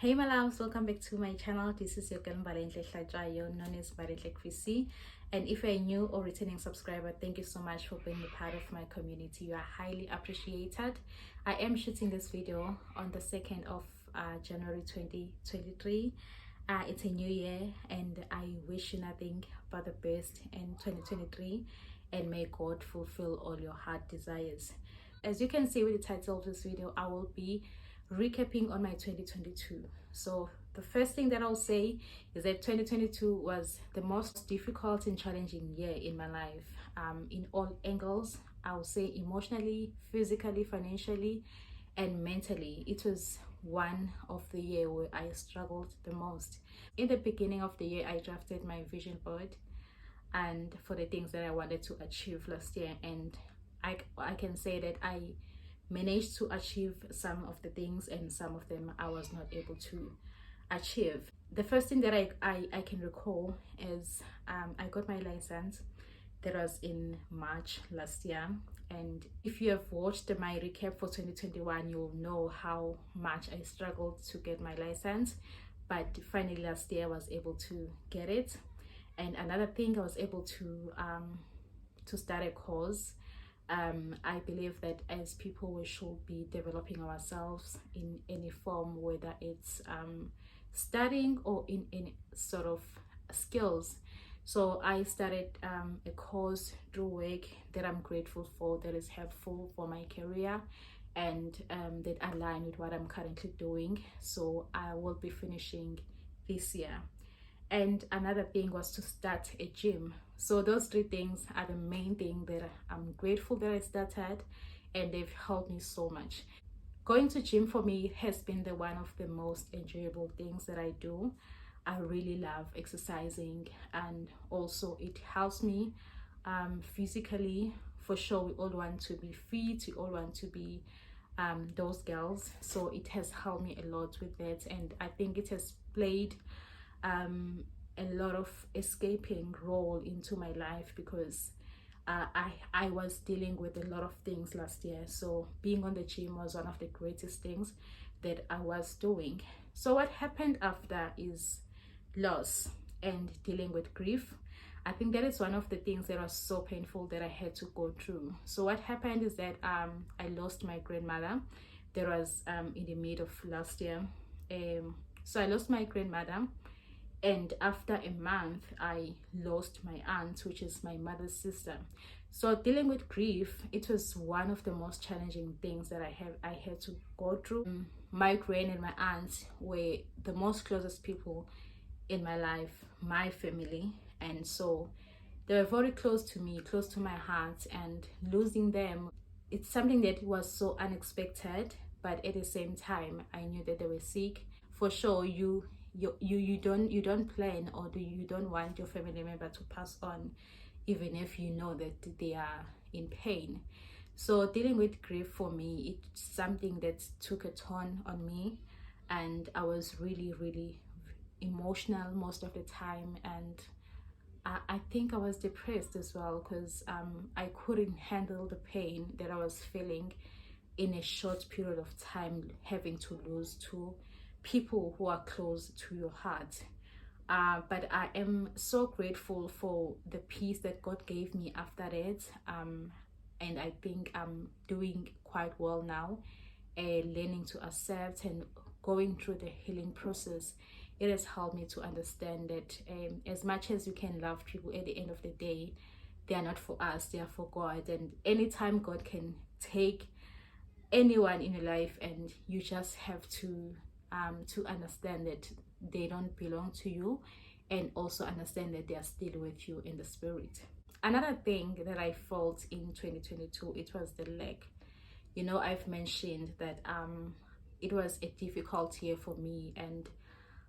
Hey my loves, welcome back to my channel. This is your girl Balenhle Hlajayo, known as Balenhle Kwisi. And if you're a new or returning subscriber, thank you so much for being a part of my community. You are highly appreciated. I am shooting this video on the 2nd of January 2023. It's a new year and I wish you nothing but the best in 2023, and may God fulfill all your heart desires. As you can see with the title of this video, I will be recapping on my 2022. So the first thing that I'll say is that 2022 was the most difficult and challenging year in my life, in all angles. I'll say emotionally, physically, financially, and mentally. It was one of the year where I struggled the most. In the beginning of the year, I drafted my vision board and for the things that I wanted to achieve last year, and I can say that I managed to achieve some of the things, and some of them I was not able to achieve. The first thing that I can recall is I got my license. That was in March last year, and if you have watched my recap for 2021, you'll know how much I struggled to get my license, but finally last year I was able to get it. And another thing, I was able to start a course. I believe that as people, we should be developing ourselves in any form, whether it's studying or in any sort of skills. So I started a course through work that I'm grateful for, that is helpful for my career, and that align with what I'm currently doing. So I will be finishing this year. And another thing was to start a gym. So those three things are the main thing that I'm grateful that I started, and they've helped me so much. Going to gym for me has been the one of the most enjoyable things that I do. I really love exercising, and also it helps me physically. For sure, we all want to be fit, we all want to be those girls, so it has helped me a lot with that, and I think it has played a lot of escaping role into my life, because I was dealing with a lot of things last year. So being on the gym was one of the greatest things that I was doing. So what happened after is loss and dealing with grief. I think that is one of the things that was so painful that I had to go through. So what happened is that I lost my grandmother. That was in the mid of last year. So I lost my grandmother, and after a month I lost my aunt, which is my mother's sister. So dealing with grief, it was one of the most challenging things that I had to go through. My gran and my aunt were the most closest people in my life, my family, and so they were very close to me, close to my heart, and losing them, it's something that was so unexpected, but at the same time I knew that they were sick. For sure, you don't plan, or you don't want your family member to pass on, even if you know that they are in pain. So dealing with grief for me, it's something that took a toll on me, and I was really emotional most of the time, and I think I was depressed as well, because I couldn't handle the pain that I was feeling in a short period of time, having to lose two people who are close to your heart. But I am so grateful for the peace that God gave me after that, and I think I'm doing quite well now, learning to accept and going through the healing process. It has helped me to understand that as much as you can love people, at the end of the day, they are not for us, they are for God. And anytime God can take anyone in your life, and you just have to understand that they don't belong to you, and also understand that they are still with you in the spirit. Another thing that I felt in 2022, it was the lack. You know, I've mentioned that it was a difficult year for me, and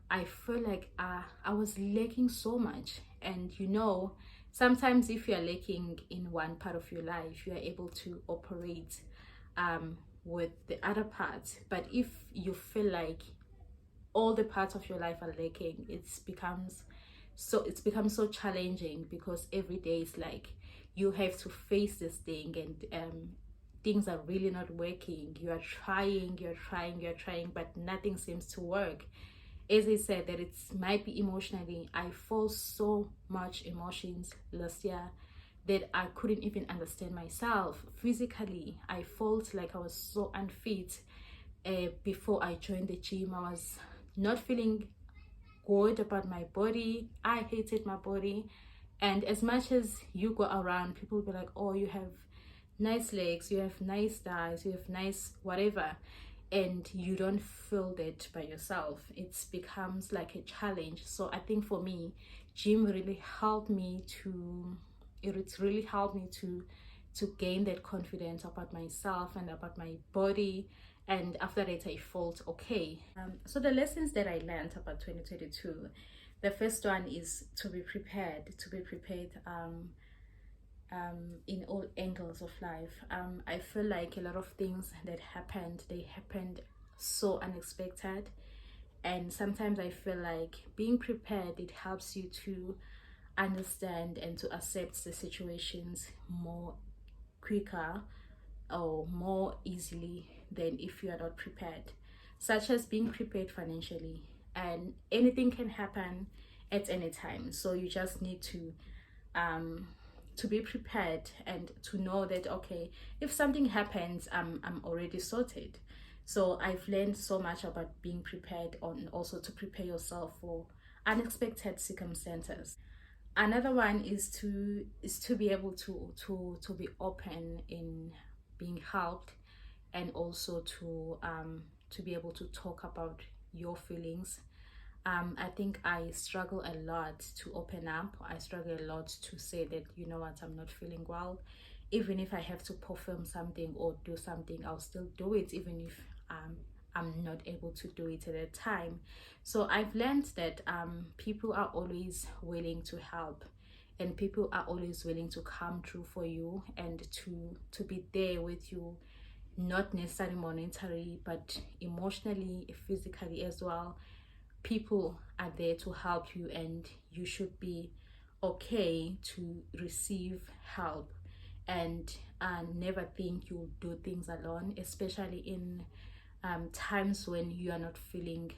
I feel like I was lacking so much. And you know, sometimes if you are lacking in one part of your life, you are able to operate with the other parts. But if you feel like all the parts of your life are lacking, it's become so challenging, because every day is like you have to face this thing, and things are really not working. You are trying, but nothing seems to work. As I said, that it might be emotionally, I felt so much emotions last year that I couldn't even understand myself. Physically, I felt like I was so unfit. Before I joined the gym, I was not feeling good about my body. I hated my body. And as much as you go around, people will be like, oh, you have nice legs, you have nice thighs, you have nice whatever, and you don't feel that by yourself. It becomes like a challenge. So I think for me, gym really helped me to it's really helped me to gain that confidence about myself and about my body. And after that, I felt okay. So the lessons that I learned about 2022, the first one is to be prepared, in all angles of life. I feel like a lot of things that happened, they happened so unexpected, and sometimes I feel like being prepared, it helps you to understand and to accept the situations more quicker or more easily than if you are not prepared, such as being prepared financially. And anything can happen at any time, so you just need um to be prepared and to know that, okay, if something happens, I'm already sorted. So I've learned so much about being prepared, and also to prepare yourself for unexpected circumstances. Another one is to be able to be open in being helped, and also to be able to talk about your feelings. I think I struggle a lot to open up. I struggle a lot to say that, you know what, I'm not feeling well. Even if I have to perform something or do something, I'll still do it, even if I'm not able to do it at a time. So I've learned that people are always willing to help, and people are always willing to come through for you and to be there with you, not necessarily monetarily, but emotionally, physically as well. People are there to help you, and you should be okay to receive help, and never think you'll do things alone, especially in times when you are not feeling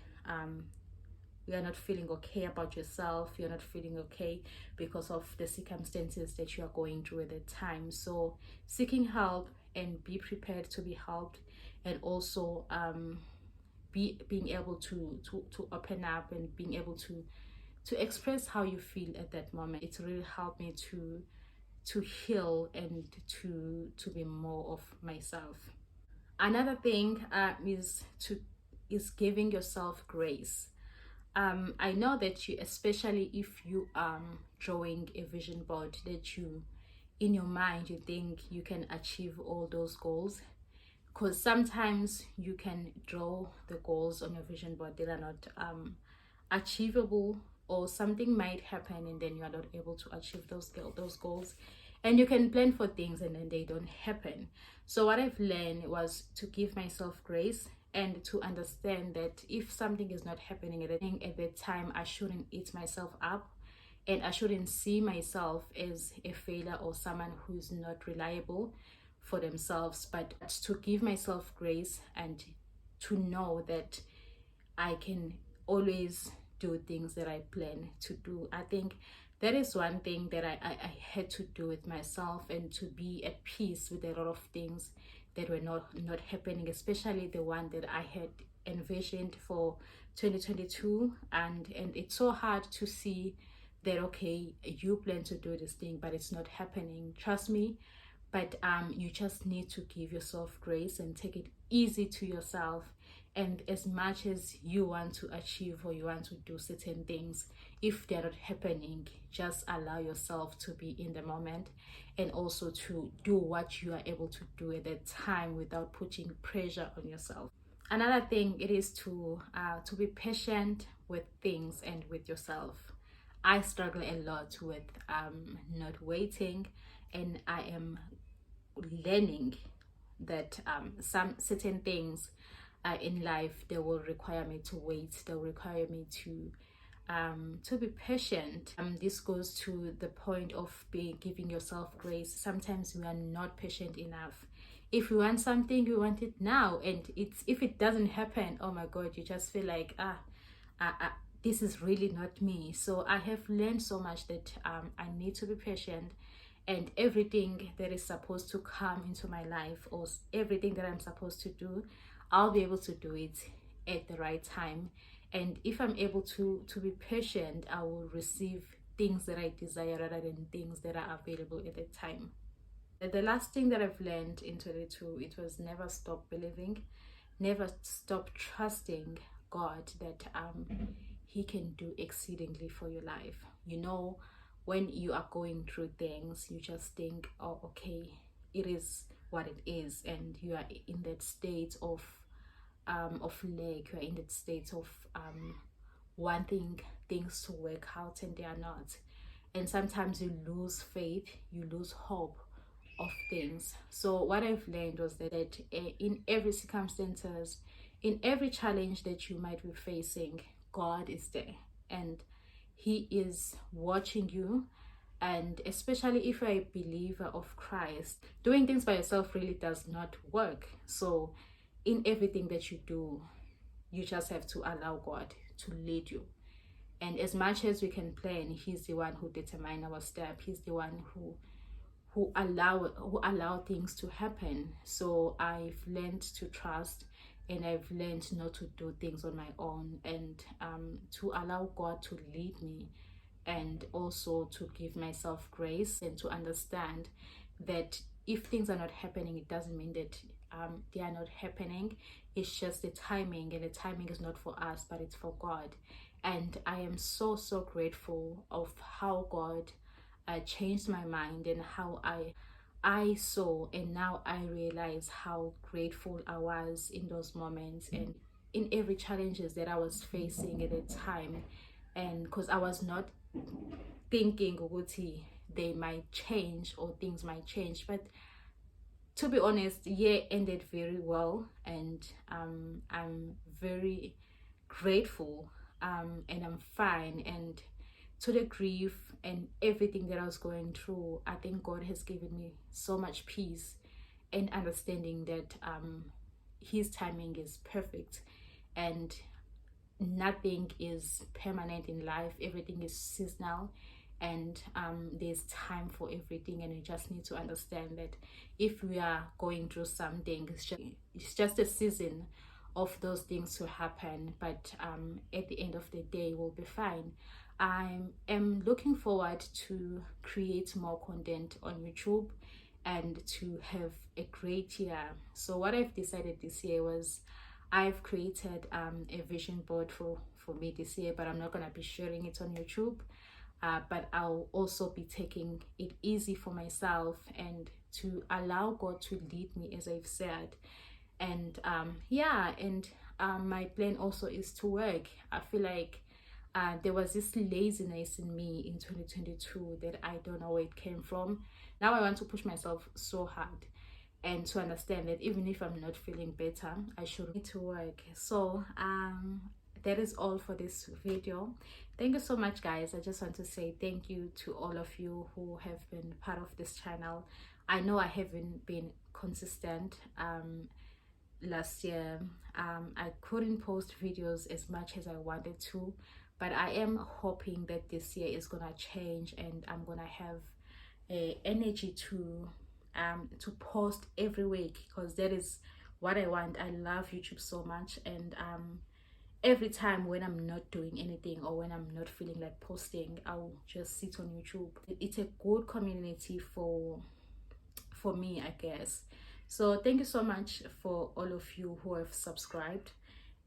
okay about yourself, you're not feeling okay because of the circumstances that you are going through at the time. So seeking help and be prepared to be helped, and also being able to open up and being able to express how you feel at that moment. It really helped me to heal and to be more of myself. Another thing is giving yourself grace. I know that you, especially if you are drawing a vision board, that you, in your mind, you think you can achieve all those goals, because sometimes you can draw the goals on your vision board that are not achievable, or something might happen and then you are not able to achieve those goals, and you can plan for things and then they don't happen. So what I've learned was to give myself grace, and to understand that if something is not happening at that time, I shouldn't eat myself up, and I shouldn't see myself as a failure or someone who's not reliable for themselves, but to give myself grace and to know that I can always do things that I plan to do. I think that is one thing that I had to do with myself, and to be at peace with a lot of things that were not happening, especially the one that I had envisioned for 2022. And it's so hard to see that, okay, you plan to do this thing but it's not happening. Trust me. But you just need to give yourself grace and take it easy to yourself. And as much as you want to achieve or you want to do certain things, if they're not happening, just allow yourself to be in the moment, and also to do what you are able to do at that time without putting pressure on yourself. Another thing, it is to be patient with things and with yourself. I struggle a lot with not waiting, and I am learning that some certain things in life, they will require me to wait, they will require me to be patient. This goes to the point of giving yourself grace. Sometimes we are not patient enough, if you want something, you want it now, and if it doesn't happen, oh my god, you just feel like this is really not me. So I have learned so much that I need to be patient, and everything that is supposed to come into my life, or everything that I'm supposed to do, I'll be able to do it at the right time. And if I'm able to be patient, I will receive things that I desire rather than things that are available at the time. The last thing that I've learned in 22, it was never stop believing, never stop trusting God that he can do exceedingly for your life. You know, when you are going through things, you just think, oh, okay, it is what it is, and you are in that state of lack, you are in that state of wanting things to work out, and they are not. And sometimes you lose faith, you lose hope of things. So what I've learned was that in every circumstances, in every challenge that you might be facing, God is there, and he is watching you. And especially if you're a believer of Christ, doing things by yourself really does not work. So in everything that you do, you just have to allow God to lead you. And as much as we can plan, he's the one who determines our step. He's the one who allow things to happen. So I've learned to trust, and I've learned not to do things on my own, and to allow God to lead me, and also to give myself grace, and to understand that if things are not happening, it doesn't mean that they are not happening. It's just the timing, and the timing is not for us, but it's for God. And I am so grateful of how God changed my mind, and how I saw, and now I realize how grateful I was in those moments, and in every challenges that I was facing at the time. And because I was not thinking they might change, or things might change, but to be honest, year ended very well, and I'm very grateful, and I'm fine. And to the grief and everything that I was going through, I think God has given me so much peace and understanding that his timing is perfect, and nothing is permanent in life. Everything is seasonal, and there's time for everything. And you just need to understand that if we are going through something, it's just a season of those things to happen, but at the end of the day, we'll be fine. I am looking forward to create more content on YouTube, and to have a great year. So what I've decided this year was, I've created a vision board for me this year, but I'm not going to be sharing it on YouTube. But I'll also be taking it easy for myself, and to allow God to lead me, as I've said. And my plan also is to work. I feel like there was this laziness in me in 2022 that I don't know where it came from. Now I want to push myself so hard, and to understand that even if I'm not feeling better, I should need to work. So that is all for this video. Thank you so much, guys. I just want to say thank you to all of you who have been part of this channel. I know I haven't been consistent. Last year I couldn't post videos as much as I wanted to, but I am hoping that this year is gonna change, and I'm gonna have energy to post every week, because that is what I want. I love YouTube so much, and every time when I'm not doing anything, or when I'm not feeling like posting, I'll just sit on YouTube. It's a good community for me, I guess. So thank you so much for all of you who have subscribed,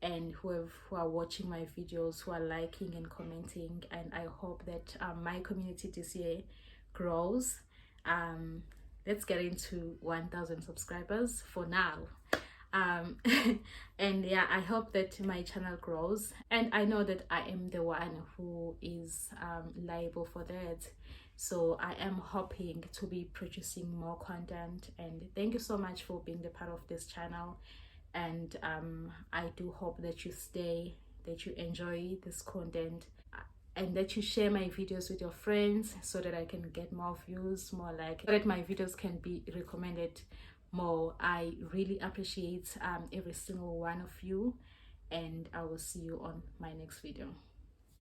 and who are watching my videos, who are liking and commenting. And I hope that my community this year grows. Let's get into 1,000 subscribers for now. And yeah, I hope that my channel grows, and I know that I am the one who is liable for that. So I am hoping to be producing more content, and thank you so much for being the part of this channel. And I do hope that you stay, that you enjoy this content, and that you share my videos with your friends, so that I can get more views, more like, so that my videos can be recommended more. I really appreciate every single one of you, and I will see you on my next video.